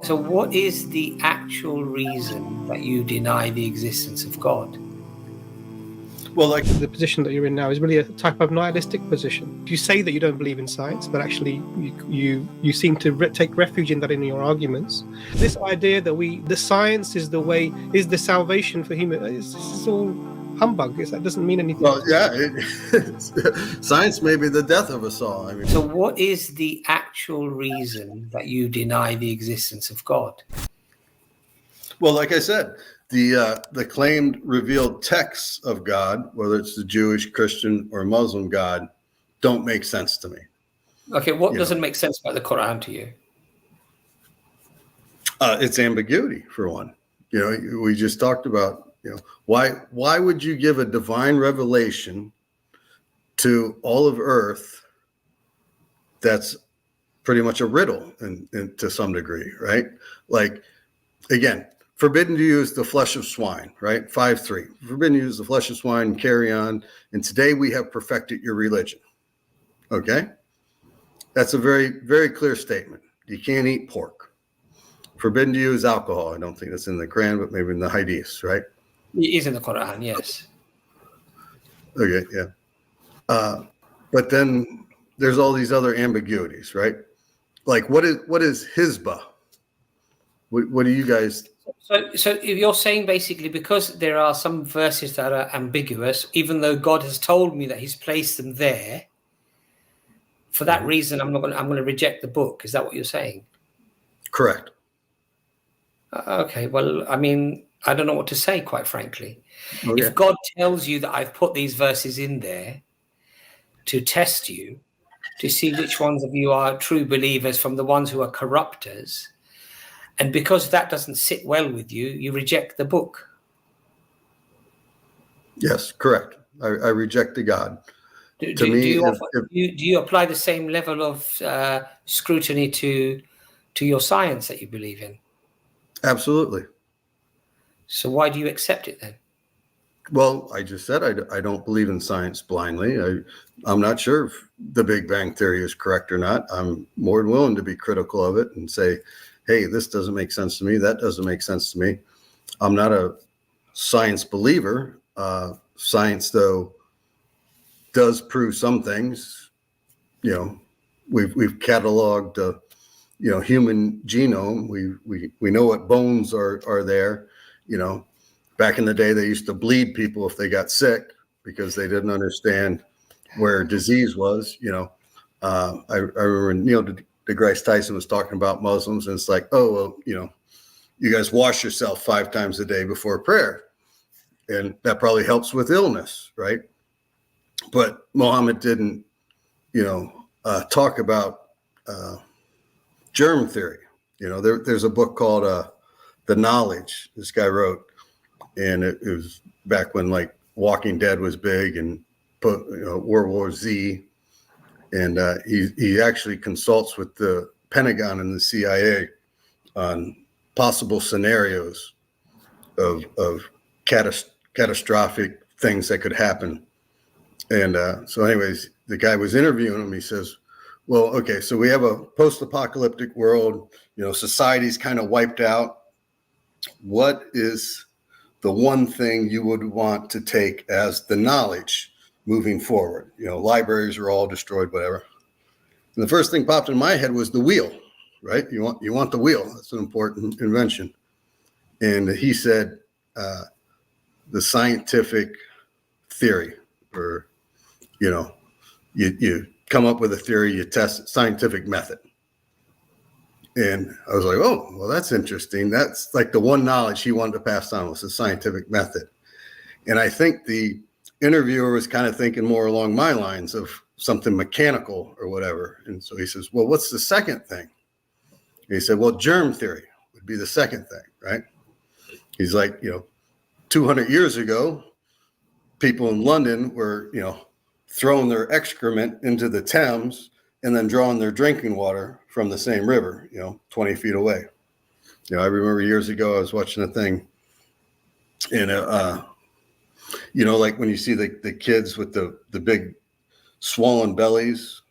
So what is the actual reason that you deny the existence of God? Well, like the position that you're in now is really a type of nihilistic position. You say that you don't believe in science, but actually you seem to take refuge in that in your arguments. This idea that the science is the way, is the salvation for human, this is all humbug. That doesn't mean anything. Well, yeah, science may be the death of us all. I mean, So what is the actual reason that you deny the existence of God? well, like I said, the claimed revealed texts of God, whether it's the Jewish, Christian, or Muslim God, don't make sense to me. Okay, what doesn't make sense about the Quran to you? It's ambiguity, for one. We just talked about, why would you give a divine revelation to all of Earth that's pretty much a riddle to some degree, right? Like, again, forbidden to use the flesh of swine, right? 5:3. Forbidden to use the flesh of swine and carry on. And today we have perfected your religion. Okay? That's a very, very clear statement. You can't eat pork. Forbidden to use alcohol. I don't think that's in the Quran, but maybe in the Hadiths, right? It is in the Quran, yes. Okay, yeah. But then there's all these other ambiguities, right? Like, what is Hizbah? What do you guys... So you're saying basically because there are some verses that are ambiguous, even though God has told me that He's placed them there, for that reason, I'm going to reject the book. Is that what you're saying? Correct. Okay. Well, I mean, I don't know what to say, quite frankly. Okay. If God tells you that I've put these verses in there to test you, to see which ones of you are true believers from the ones who are corrupters, and because that doesn't sit well with you, you reject the book. Yes, correct. I reject the God. Do you apply the same level of scrutiny to your science that you believe in? Absolutely. So why do you accept it then? Well, I just said I don't believe in science blindly. I'm not sure if the Big Bang Theory is correct or not. I'm more than willing to be critical of it and say, hey, this doesn't make sense to me. That doesn't make sense to me. I'm not a science believer. Science, though, does prove some things. We've cataloged the human genome. We know what bones are there. Back in the day, they used to bleed people if they got sick because they didn't understand where disease was. I remember Neil deGrasse Tyson was talking about Muslims, and it's like, oh, well, you guys wash yourself 5 times a day before prayer, and that probably helps with illness, right? But Muhammad didn't, talk about germ theory. There's a book called The Knowledge this guy wrote, and it was back when like Walking Dead was big and World War Z. And he actually consults with the Pentagon and the CIA on possible scenarios of catastrophic things that could happen. And so anyways, the guy was interviewing him. He says, well, okay, so we have a post-apocalyptic world, society's kind of wiped out. What is the one thing you would want to take as the knowledge moving forward? Libraries are all destroyed, whatever. And the first thing popped in my head was the wheel, right? You want the wheel. That's an important invention. And he said, the scientific theory, or, you come up with a theory, you test it, scientific method. And I was like, oh, well, that's interesting. That's like the one knowledge he wanted to pass on was the scientific method. And I think the interviewer was kind of thinking more along my lines of something mechanical or whatever. And so he says, well, what's the second thing? And he said, well, germ theory would be the second thing, right? He's like, 200 years ago, people in London were, throwing their excrement into the Thames and then drawing their drinking water from the same river, 20 feet away. I remember years ago, I was watching a thing and, like when you see the kids with the big swollen bellies,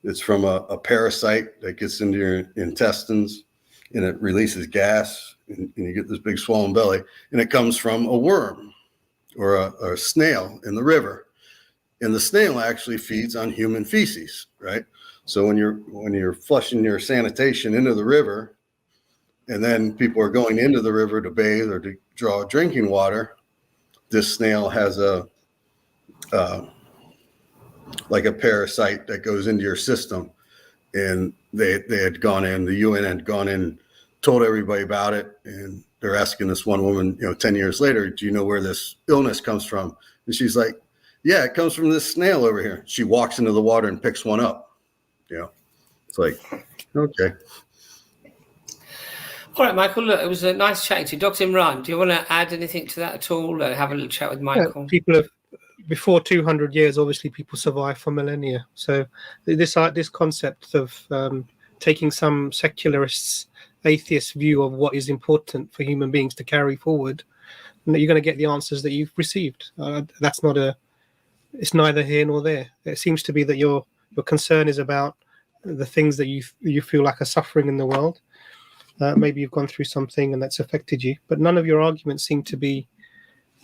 it's from a parasite that gets into your intestines. and it releases gas, and you get this big swollen belly, and it comes from a worm or a snail in the river. And the snail actually feeds on human feces, right? So when you're flushing your sanitation into the river, and then people are going into the river to bathe or to draw drinking water, this snail has like a parasite that goes into your system. And they had gone in, the UN had gone in, told everybody about it, and they're asking this one woman, 10 years later, do you know where this illness comes from? And she's like, yeah, it comes from this snail over here. She walks into the water and picks one up. It's like, okay. All right, Michael, look, it was a nice chatting to you. Dr. Imran, do you want to add anything to that at all? Have a little chat with Michael? Yeah, people have, before 200 years, obviously people survived for millennia. So this concept of taking some secularists, atheist view of what is important for human beings to carry forward, and that you're going to get the answers that you've received. That's not it's neither here nor there. It seems to be that your concern is about the things that you feel like are suffering in the world. Maybe you've gone through something and that's affected you, but none of your arguments seem to be,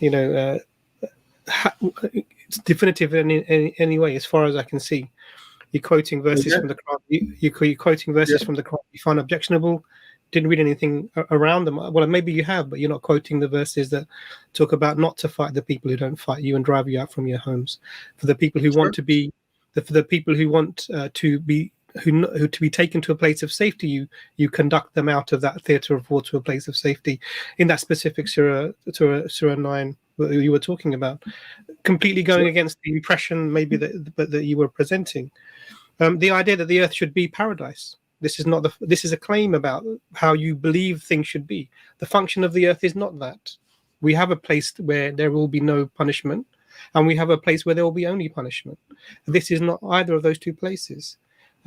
it's definitive in any way, as far as I can see. You're quoting verses from the Quran. You're quoting verses from the Quran you find objectionable. Didn't read anything around them. Well, maybe you have, but you're not quoting the verses that talk about not to fight the people who don't fight you and drive you out from your homes. For the people who want to be, for the people who want to be. Who to be taken to a place of safety, you conduct them out of that theatre of war to a place of safety, in that specific Surah 9 that you were talking about, completely going against the impression maybe that you were presenting. The idea that the earth should be paradise. This is a claim about how you believe things should be. The function of the earth is not that. We have a place where there will be no punishment, and we have a place where there will be only punishment. This is not either of those two places.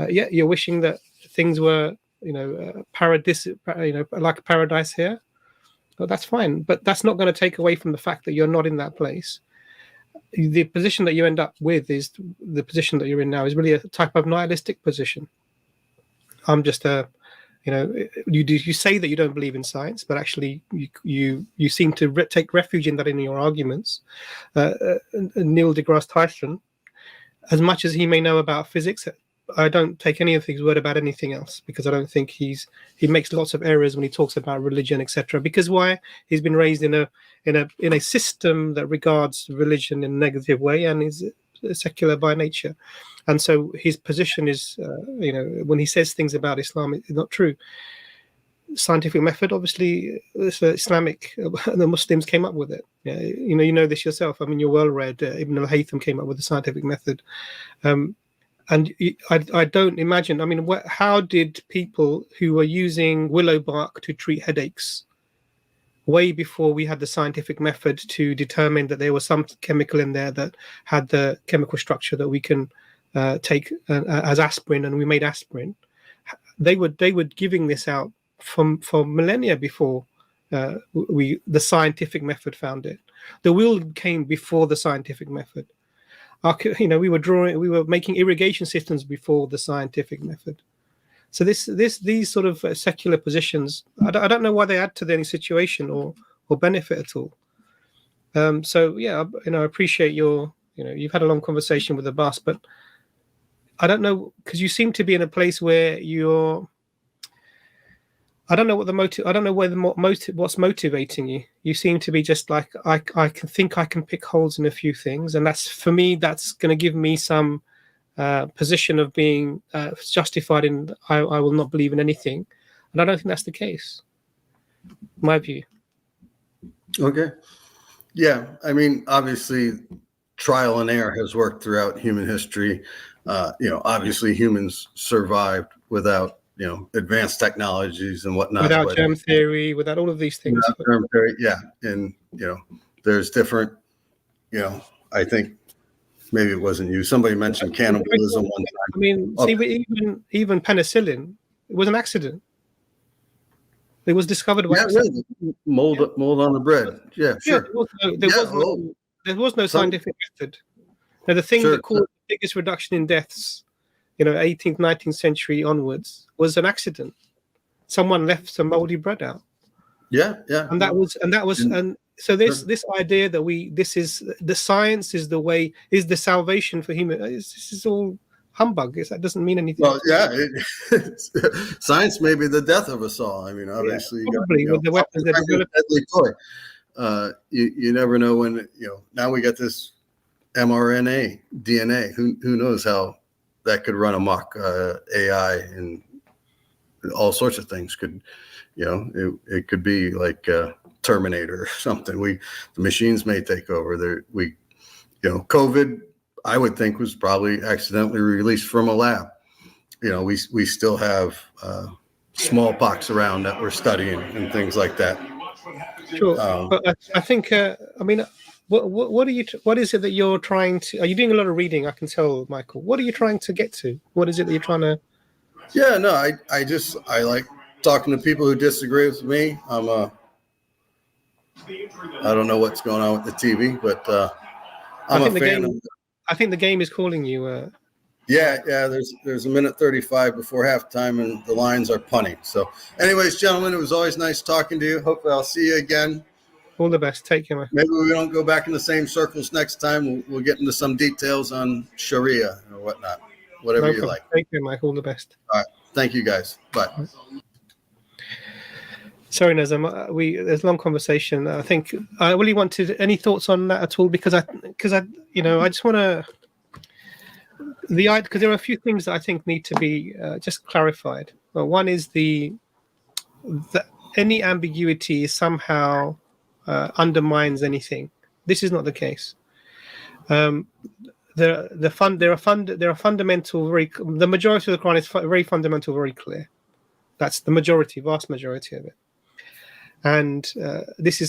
You're wishing that things were, paradise, like paradise here. Well, that's fine, but that's not going to take away from the fact that you're not in that place. The position that you end up with is the position that you're in now is really a type of nihilistic position. I'm just you say that you don't believe in science, but actually you seem to take refuge in that in your arguments. Neil deGrasse Tyson, as much as he may know about physics, I don't take any of his word about anything else, because I don't think he makes lots of errors when he talks about religion, etc. Because why? He's been raised in a system that regards religion in a negative way and is secular by nature, and so his position is, when he says things about Islam, it's not true. Scientific method, obviously, it's Islamic. The Muslims came up with it. You know this yourself. I mean, you're well read. Ibn al-Haytham came up with the scientific method. And I don't imagine, how did people who were using willow bark to treat headaches way before we had the scientific method to determine that there was some chemical in there that had the chemical structure that we can take as aspirin, and we made aspirin, they were giving this out for millennia before the scientific method found it. The will came before the scientific method. We were making irrigation systems before the scientific method. So these sort of secular positions, I don't know why they add to any situation or benefit at all. I appreciate you've had a long conversation with Abbas, but I don't know, because you seem to be in a place where I don't know what the motive. I don't know what's motivating you. You seem to be just like, I can pick holes in a few things, and that's going to give me some position of being justified in I will not believe in anything, and I don't think that's the case. My view. Okay. Yeah, obviously, trial and error has worked throughout human history. Obviously, humans survived without advanced technologies and whatnot. Without germ theory, without all of these things. Germ theory, yeah. And, there's different, I think maybe it wasn't you. Somebody mentioned cannibalism one time. Even penicillin, it was an accident. It was discovered by accident. Mold on the bread. Yeah, sure. There was no scientific method. Now, the thing that caused the biggest reduction in deaths, 18th, 19th century onwards, was an accident. someone left some moldy bread out. Yeah. And so this idea that this is the science is the way, is the salvation for human. This is all humbug. That doesn't mean anything. Well, yeah, science may be the death of us all. I mean, obviously, probably with the weapons they're developing. Deadly toy. You never know when. Now we got this mRNA, DNA. Who knows how that could run amok? AI and all sorts of things could. It could be like Terminator or something. The machines may take over. COVID, I would think, was probably accidentally released from a lab. We still have smallpox around that we're studying and things like that. Sure, but I think what is it that you're trying to? Are you doing a lot of reading? I can tell, Michael. What are you trying to get to? What is it that you're trying to? Yeah, no, I like talking to people who disagree with me. I don't know what's going on with the TV, but I'm a fan. I think the game is calling you. Yeah. There's a minute 35 before halftime, and the Lions are punting. So, anyways, gentlemen, it was always nice talking to you. Hopefully, I'll see you again. All the best. Take care, man. Maybe we don't go back in the same circles next time. We'll get into some details on Sharia or whatnot. Whatever you like. Take care, Mike. All the best. All right. Thank you, guys. Bye. Sorry, Nazam. There's a long conversation. I think I really wanted any thoughts on that at all because I just want to because there are a few things that I think need to be just clarified. Well, one is that any ambiguity somehow undermines anything. This is not the case. The majority of the Quran is very fundamental, very clear. That's the vast majority of it. And this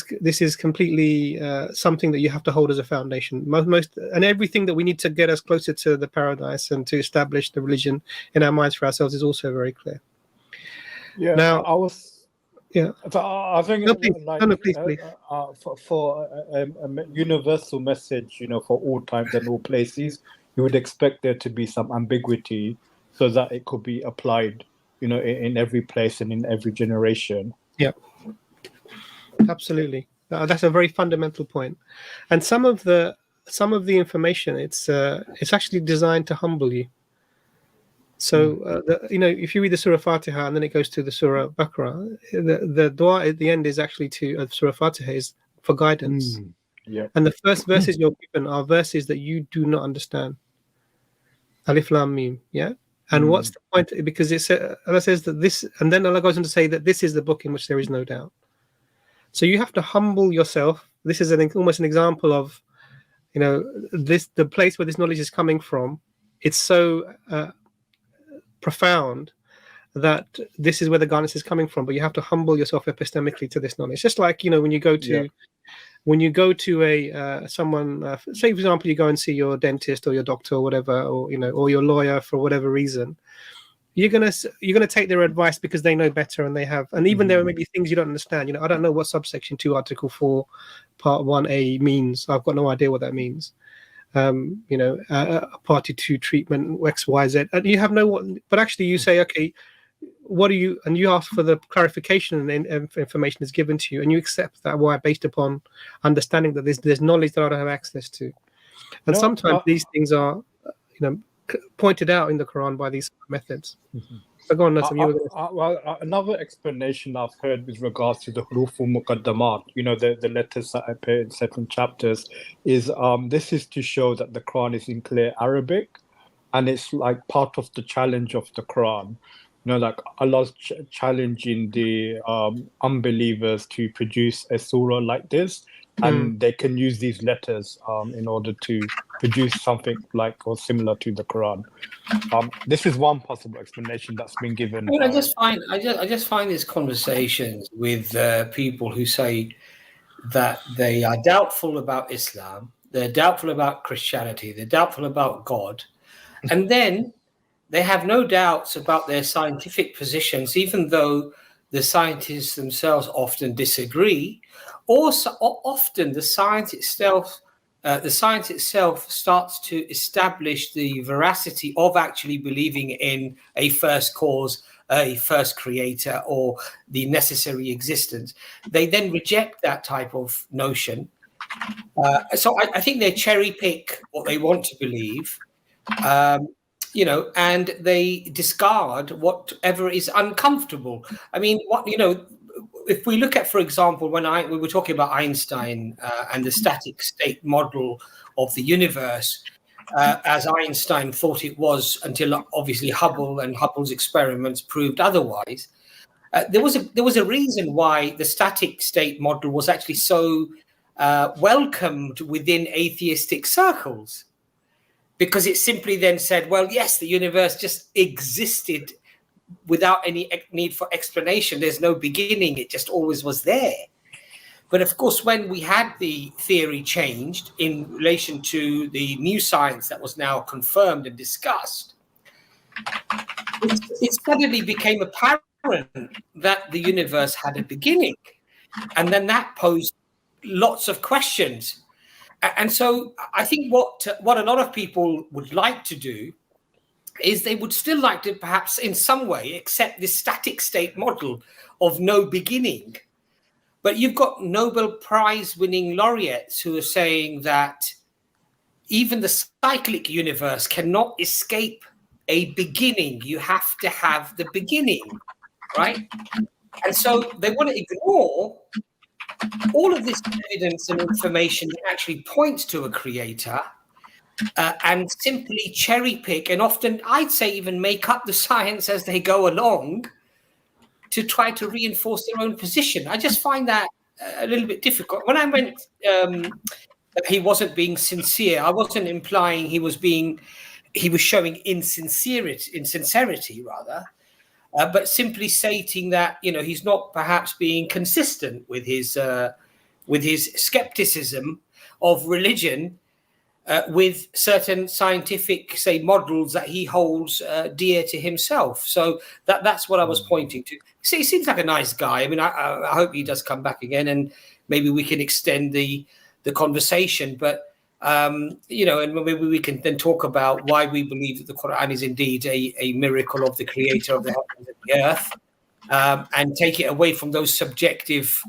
is completely something that you have to hold as a foundation. Most and everything that we need to get us closer to the paradise and to establish the religion in our minds for ourselves is also very clear. Yeah. Now, I think please. For a universal message, for all times and all places, you would expect there to be some ambiguity so that it could be applied, in every place and in every generation. Yeah. Absolutely, that's a very fundamental point. And some of the information, it's actually designed to humble you. So if you read the Surah Fatiha and then it goes to the Surah Baqarah, the dua at the end is actually to Surah Fatiha is for guidance. Yeah. And the first verses you're given are verses that you do not understand. Alif Lam Mim. Yeah. And what's the point? Because Allah says that this, and then Allah goes on to say that this is the book in which there is no doubt. So you have to humble yourself. This is almost an example of, the place where this knowledge is coming from. It's so profound that this is where the guidance is coming from. But you have to humble yourself epistemically to this knowledge. Just like when you go to a someone, say for example, you go and see your dentist or your doctor or whatever, or your lawyer for whatever reason. You're gonna take their advice because they know better and they have, and even there may be things you don't understand. I don't know what subsection 2, Article 4, Part 1A means. I've got no idea what that means. Party 2 treatment X, Y, Z, and you have but actually you say, okay, what do you? And you ask for the clarification and information is given to you, and you accept that why based upon understanding that there's knowledge that I don't have access to, and sometimes these things are, pointed out in the Quran by these methods. So go on, well, another explanation I've heard with regards to the Huruf al-Muqaddamat, the letters that appear in certain chapters, is this is to show that the Quran is in clear Arabic, and it's like part of the challenge of the Quran. Like Allah's challenging the unbelievers to produce a surah like this, and they can use these letters in order to produce something like or similar to the Quran. This is one possible explanation that's been given. I just find these conversations with people who say that they are doubtful about Islam, they're doubtful about Christianity, they're doubtful about God, and then they have no doubts about their scientific positions, even though the scientists themselves often disagree. Also, often the science itself starts to establish the veracity of actually believing in a first cause, a first creator or the necessary existence. They then reject that type of notion. So I think they cherry pick what they want to believe, and they discard whatever is uncomfortable. I mean, if we look at, for example, when we were talking about Einstein and the static state model of the universe, as Einstein thought it was, until obviously Hubble's experiments proved otherwise. There was a reason why the static state model was actually so welcomed within atheistic circles, because it simply then said, well, yes, the universe just existed without any need for explanation. There's no beginning. It just always was there. But of course, when we had the theory changed in relation to the new science that was now confirmed and discussed, it suddenly became apparent that the universe had a beginning. And then that posed lots of questions. And so I think what a lot of people would like to do is they would still like to perhaps in some way accept this static state model of no beginning. But you've got Nobel Prize winning laureates who are saying that even the cyclic universe cannot escape a beginning. You have to have the beginning, right? And so they want to ignore all of this evidence and information that actually points to a creator, and simply cherry pick, and often I'd say even make up the science as they go along to try to reinforce their own position. I just find that a little bit difficult. When I went that he wasn't being sincere, I wasn't implying he was showing insincerity rather, but simply stating that he's not perhaps being consistent with his skepticism of religion, with certain scientific, say, models that he holds dear to himself. So that's what I was pointing to. See, he seems like a nice guy. I mean, I hope he does come back again, and maybe we can extend the conversation. But and maybe we can then talk about why we believe that the Quran is indeed a miracle of the Creator of the heavens and the earth, and take it away from those subjective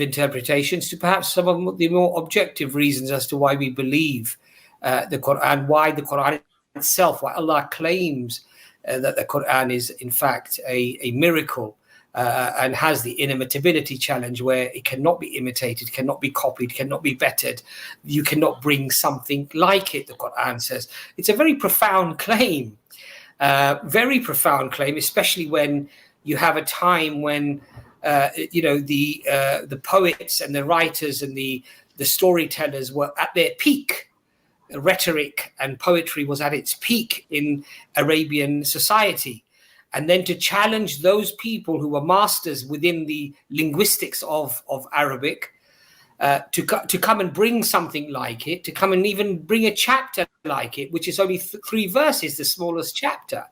interpretations to perhaps some of the more objective reasons as to why we believe the Quran, why the Quran itself, why Allah claims that the Quran is in fact a miracle, and has the inimitability challenge where it cannot be imitated, cannot be copied, cannot be bettered. You cannot bring something like it, the Quran says. It's a very profound claim, especially when you have a time when the poets and the writers and the storytellers were at their peak. Rhetoric and poetry was at its peak in Arabian society. And then to challenge those people who were masters within the linguistics of Arabic, to come and bring something like it, to come and even bring a chapter like it, which is only 3 verses, the smallest chapter.